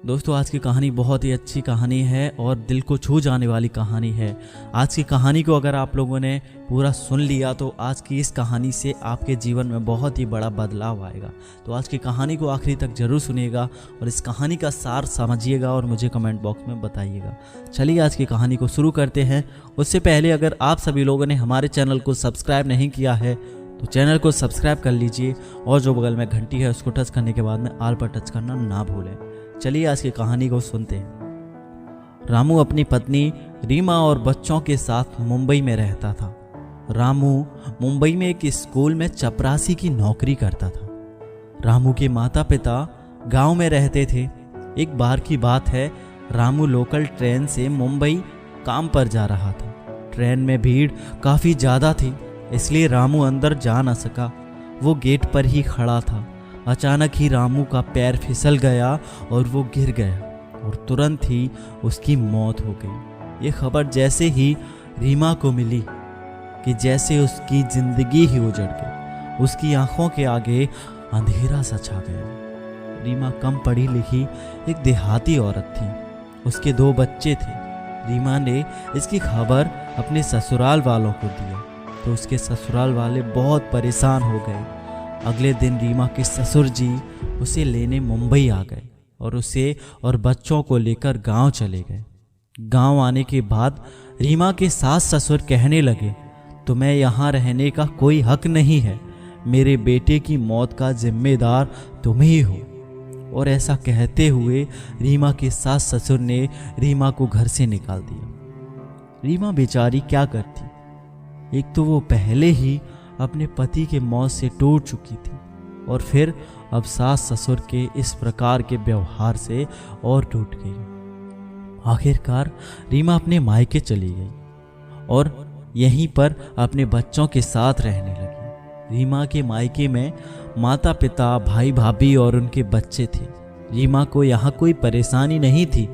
दोस्तों आज की कहानी बहुत ही अच्छी कहानी है और दिल को छू जाने वाली कहानी है। आज की कहानी को अगर आप लोगों ने पूरा सुन लिया तो आज की इस कहानी से आपके जीवन में बहुत ही बड़ा बदलाव आएगा। तो आज की कहानी को आखिरी तक जरूर सुनिएगा और इस कहानी का सार समझिएगा और मुझे कमेंट बॉक्स में बताइएगा। चलिए आज की कहानी को शुरू करते हैं। उससे पहले अगर आप सभी लोगों ने हमारे चैनल को सब्सक्राइब नहीं किया है तो चैनल को सब्सक्राइब कर लीजिए और जो बगल में घंटी है उसको टच करने के बाद में ऑल पर टच करना ना भूलें। चलिए आज की कहानी को सुनते हैं। रामू अपनी पत्नी रीमा और बच्चों के साथ मुंबई में रहता था। रामू मुंबई में एक स्कूल में चपरासी की नौकरी करता था। रामू के माता पिता गांव में रहते थे। एक बार की बात है, रामू लोकल ट्रेन से मुंबई काम पर जा रहा था। ट्रेन में भीड़ काफ़ी ज़्यादा थी, इसलिए रामू अंदर जा न सका। वो गेट पर ही खड़ा था। अचानक ही रामू का पैर फिसल गया और वो गिर गया और तुरंत ही उसकी मौत हो गई। ये खबर जैसे ही रीमा को मिली कि जैसे उसकी जिंदगी ही उजड़ गई। उसकी आंखों के आगे अंधेरा सा छा गया। रीमा कम पढ़ी लिखी एक देहाती औरत थी। उसके 2 बच्चे थे। रीमा ने इसकी खबर अपने ससुराल वालों को दिया तो उसके ससुराल वाले बहुत परेशान हो गए। अगले दिन रीमा के ससुर जी उसे लेने मुंबई आ गए और उसे और बच्चों को लेकर गांव चले गए। गांव आने के बाद रीमा के सास ससुर कहने लगे, तुम्हें यहाँ रहने का कोई हक नहीं है, मेरे बेटे की मौत का जिम्मेदार तुम ही हो। और ऐसा कहते हुए रीमा के सास ससुर ने रीमा को घर से निकाल दिया। रीमा बेचारी क्या करती। एक तो वो पहले ही अपने पति के मौत से टूट चुकी थी और फिर अब सास ससुर के इस प्रकार के व्यवहार से और टूट गई। आखिरकार रीमा अपने मायके चली गई और यहीं पर अपने बच्चों के साथ रहने लगी। रीमा के मायके में माता पिता, भाई भाभी और उनके बच्चे थे। रीमा को यहाँ कोई परेशानी नहीं थी,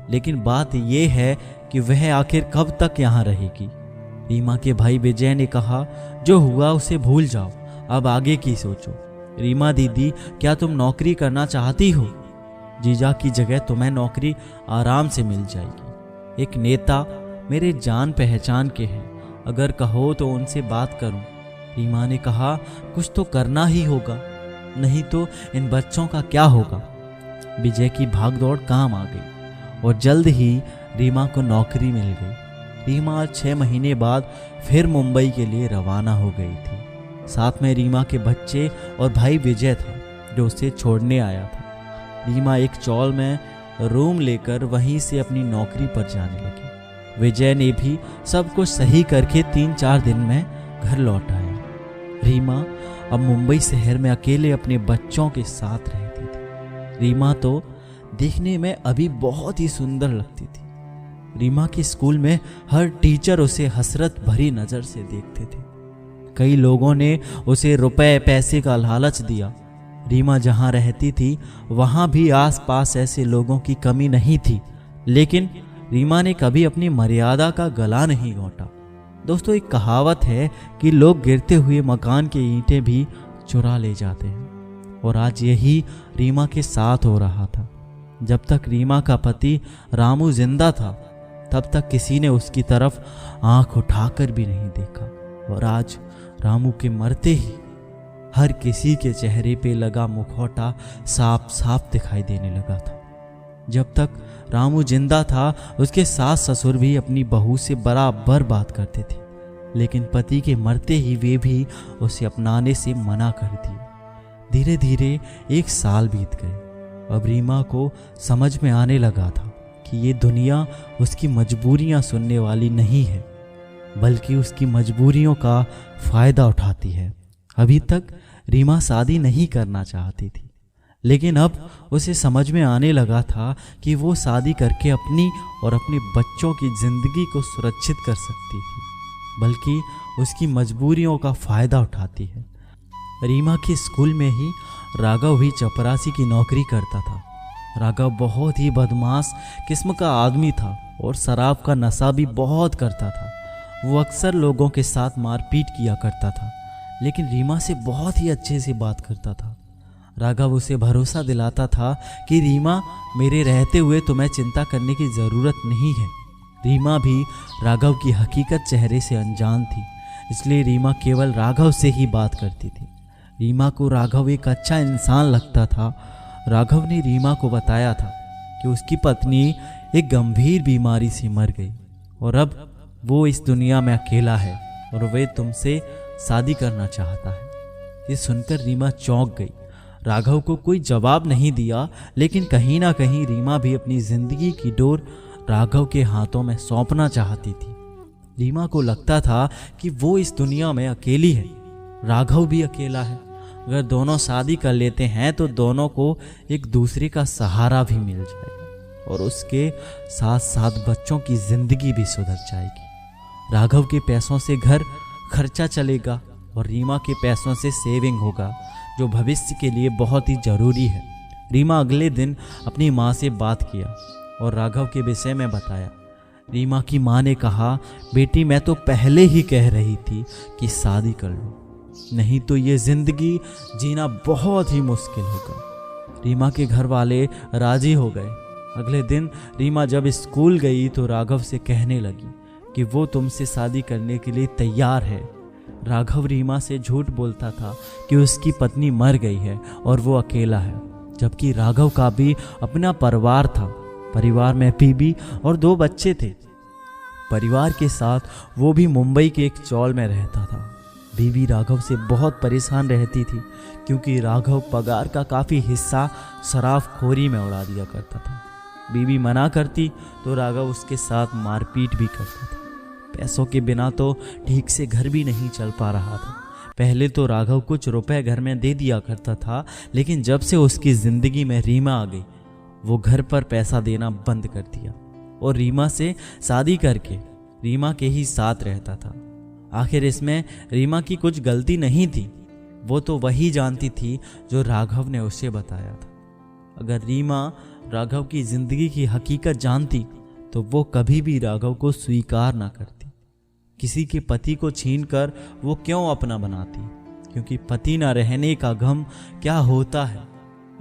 लेकिन बात यह है कि वह आखिर कब तक यहाँ रहेगी। रीमा के भाई विजय ने कहा, जो हुआ उसे भूल जाओ, अब आगे की सोचो। रीमा दीदी, क्या तुम नौकरी करना चाहती हो? जीजा की जगह तुम्हें नौकरी आराम से मिल जाएगी। एक नेता मेरे जान पहचान के हैं, अगर कहो तो उनसे बात करूं। रीमा ने कहा, कुछ तो करना ही होगा, नहीं तो इन बच्चों का क्या होगा। विजय की भागदौड़ काम आ गई और जल्द ही रीमा को नौकरी मिल गई। रीमा 6 महीने बाद फिर मुंबई के लिए रवाना हो गई थी। साथ में रीमा के बच्चे और भाई विजय था जो उसे छोड़ने आया था। रीमा एक चौल में रूम लेकर वहीं से अपनी नौकरी पर जाने लगी। विजय ने भी सब कुछ सही करके 3-4 दिन में घर लौट आया। रीमा अब मुंबई शहर में अकेले अपने बच्चों के साथ रहती थी। रीमा तो देखने में अभी बहुत ही सुंदर लगती थी। रीमा के स्कूल में हर टीचर उसे हसरत भरी नज़र से देखते थे। कई लोगों ने उसे रुपए पैसे का लालच दिया। रीमा जहाँ रहती थी वहाँ भी आसपास ऐसे लोगों की कमी नहीं थी, लेकिन रीमा ने कभी अपनी मर्यादा का गला नहीं घोंटा। दोस्तों, एक कहावत है कि लोग गिरते हुए मकान के ईंटें भी चुरा ले जाते हैं और आज यही रीमा के साथ हो रहा था। जब तक रीमा का पति रामू जिंदा था तब तक किसी ने उसकी तरफ आंख उठाकर भी नहीं देखा और आज रामू के मरते ही हर किसी के चेहरे पे लगा मुखौटा साफ साफ दिखाई देने लगा था। जब तक रामू जिंदा था उसके सास ससुर भी अपनी बहू से बराबर बात करते थे, लेकिन पति के मरते ही वे भी उसे अपनाने से मना कर दिए। धीरे धीरे 1 साल बीत गए। अब रीमा को समझ में आने लगा था कि ये दुनिया उसकी मजबूरियां सुनने वाली नहीं है, बल्कि उसकी मजबूरियों का फ़ायदा उठाती है। अभी तक रीमा शादी नहीं करना चाहती थी, लेकिन अब उसे समझ में आने लगा था कि वो शादी करके अपनी और अपने बच्चों की ज़िंदगी को सुरक्षित कर सकती थी, बल्कि उसकी मजबूरियों का फ़ायदा उठाती है। रीमा के स्कूल में ही राघव भी चपरासी की नौकरी करता था। राघव बहुत ही बदमाश किस्म का आदमी था और शराब का नशा भी बहुत करता था। वो अक्सर लोगों के साथ मारपीट किया करता था, लेकिन रीमा से बहुत ही अच्छे से बात करता था। राघव उसे भरोसा दिलाता था कि रीमा, मेरे रहते हुए तुम्हें चिंता करने की ज़रूरत नहीं है। रीमा भी राघव की हकीकत चेहरे से अनजान थी, इसलिए रीमा केवल राघव से ही बात करती थी। रीमा को राघव एक अच्छा इंसान लगता था। राघव ने रीमा को बताया था कि उसकी पत्नी एक गंभीर बीमारी से मर गई और अब वो इस दुनिया में अकेला है और वे तुमसे शादी करना चाहता है। ये सुनकर रीमा चौंक गई। राघव को कोई जवाब नहीं दिया, लेकिन कहीं ना कहीं रीमा भी अपनी जिंदगी की डोर राघव के हाथों में सौंपना चाहती थी। रीमा को लगता था कि वो इस दुनिया में अकेली है, राघव भी अकेला है। अगर दोनों शादी कर लेते हैं तो दोनों को एक दूसरे का सहारा भी मिल जाएगा और उसके साथ साथ बच्चों की जिंदगी भी सुधर जाएगी। राघव के पैसों से घर खर्चा चलेगा और रीमा के पैसों से सेविंग होगा, जो भविष्य के लिए बहुत ही ज़रूरी है। रीमा अगले दिन अपनी माँ से बात किया और राघव के विषय में बताया। रीमा की माँ ने कहा, बेटी मैं तो पहले ही कह रही थी कि शादी कर लो, नहीं तो ये ज़िंदगी जीना बहुत ही मुश्किल होगा। रीमा के घर वाले राजी हो गए। अगले दिन रीमा जब स्कूल गई तो राघव से कहने लगी कि वो तुमसे शादी करने के लिए तैयार है। राघव रीमा से झूठ बोलता था कि उसकी पत्नी मर गई है और वो अकेला है, जबकि राघव का भी अपना परिवार था। परिवार में बीबी और 2 बच्चे थे। परिवार के साथ वो भी मुंबई के एक चौल में रहता था। बीबी राघव से बहुत परेशान रहती थी क्योंकि राघव पगार का काफ़ी हिस्सा शराबखोरी में उड़ा दिया करता था। बीबी मना करती तो राघव उसके साथ मारपीट भी करता था। पैसों के बिना तो ठीक से घर भी नहीं चल पा रहा था। पहले तो राघव कुछ रुपए घर में दे दिया करता था, लेकिन जब से उसकी ज़िंदगी में रीमा आ गई वो घर पर पैसा देना बंद कर दिया और रीमा से शादी करके रीमा के ही साथ रहता था। आखिर इसमें रीमा की कुछ गलती नहीं थी, वो तो वही जानती थी जो राघव ने उसे बताया था। अगर रीमा राघव की ज़िंदगी की हकीकत जानती तो वो कभी भी राघव को स्वीकार ना करती। किसी के पति को छीनकर वो क्यों अपना बनाती, क्योंकि पति ना रहने का गम क्या होता है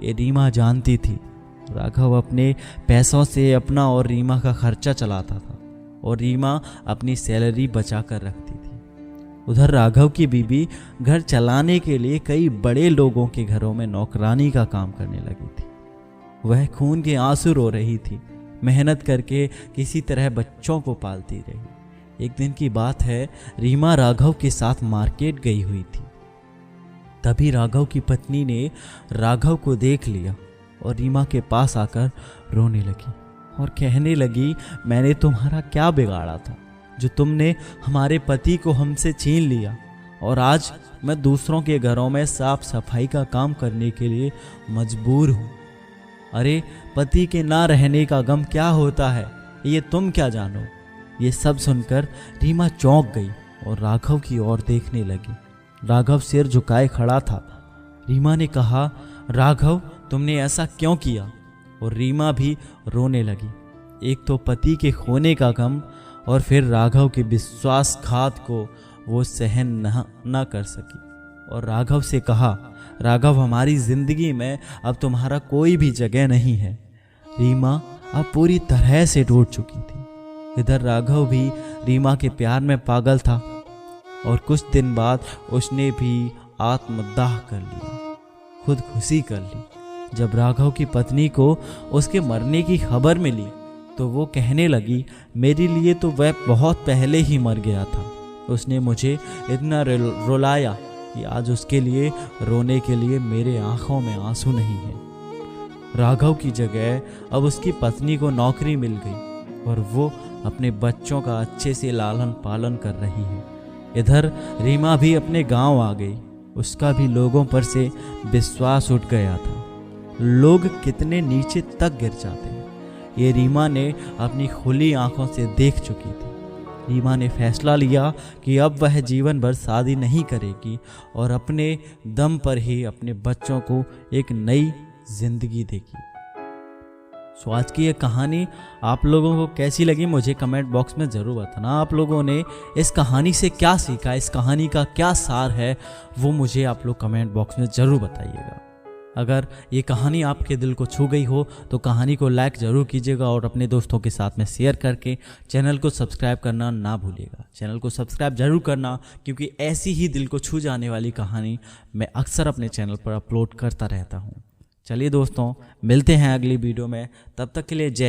ये रीमा जानती थी। राघव अपने पैसों से अपना और रीमा का खर्चा चलाता था और रीमा अपनी सैलरी बचा कर रखती थी। उधर राघव की बीबी घर चलाने के लिए कई बड़े लोगों के घरों में नौकरानी का काम करने लगी थी। वह खून के आंसू रो रही थी, मेहनत करके किसी तरह बच्चों को पालती रही। एक दिन की बात है, रीमा राघव के साथ मार्केट गई हुई थी। तभी राघव की पत्नी ने राघव को देख लिया और रीमा के पास आकर रोने लगी और कहने लगी, मैंने तुम्हारा क्या बिगाड़ा था जो तुमने हमारे पति को हमसे छीन लिया और आज मैं दूसरों के घरों में साफ सफाई का काम करने के लिए मजबूर हूँ। अरे पति के ना रहने का गम क्या होता है ये तुम क्या जानो। ये सब सुनकर रीमा चौंक गई और राघव की ओर देखने लगी। राघव सिर झुकाए खड़ा था। रीमा ने कहा, राघव तुमने ऐसा क्यों किया? और रीमा भी रोने लगी। एक तो पति के खोने का गम और फिर राघव के विश्वासघात को वो सहन न कर सकी और राघव से कहा, राघव हमारी जिंदगी में अब तुम्हारा कोई भी जगह नहीं है। रीमा अब पूरी तरह से टूट चुकी थी। इधर राघव भी रीमा के प्यार में पागल था और कुछ दिन बाद उसने भी आत्मदाह कर लिया, खुदकुशी कर ली। जब राघव की पत्नी को उसके मरने की खबर मिली तो वो कहने लगी, मेरे लिए तो वह बहुत पहले ही मर गया था। उसने मुझे इतना रुलाया कि आज उसके लिए रोने के लिए मेरे आंखों में आंसू नहीं है। राघव की जगह अब उसकी पत्नी को नौकरी मिल गई और वो अपने बच्चों का अच्छे से लालन पालन कर रही है। इधर रीमा भी अपने गांव आ गई। उसका भी लोगों पर से विश्वास उठ गया था। लोग कितने नीचे तक गिर जाते हैं ये रीमा ने अपनी खुली आंखों से देख चुकी थी। रीमा ने फैसला लिया कि अब वह जीवन भर शादी नहीं करेगी और अपने दम पर ही अपने बच्चों को एक नई जिंदगी देगी। सो आज की ये कहानी आप लोगों को कैसी लगी मुझे कमेंट बॉक्स में ज़रूर बताना। आप लोगों ने इस कहानी से क्या सीखा, इस कहानी का क्या सार है वो मुझे आप लोग कमेंट बॉक्स में ज़रूर बताइएगा। अगर ये कहानी आपके दिल को छू गई हो तो कहानी को लाइक ज़रूर कीजिएगा और अपने दोस्तों के साथ में शेयर करके चैनल को सब्सक्राइब करना ना भूलिएगा। चैनल को सब्सक्राइब जरूर करना, क्योंकि ऐसी ही दिल को छू जाने वाली कहानी मैं अक्सर अपने चैनल पर अपलोड करता रहता हूँ। चलिए दोस्तों, मिलते हैं अगली वीडियो में, तब तक के लिए जय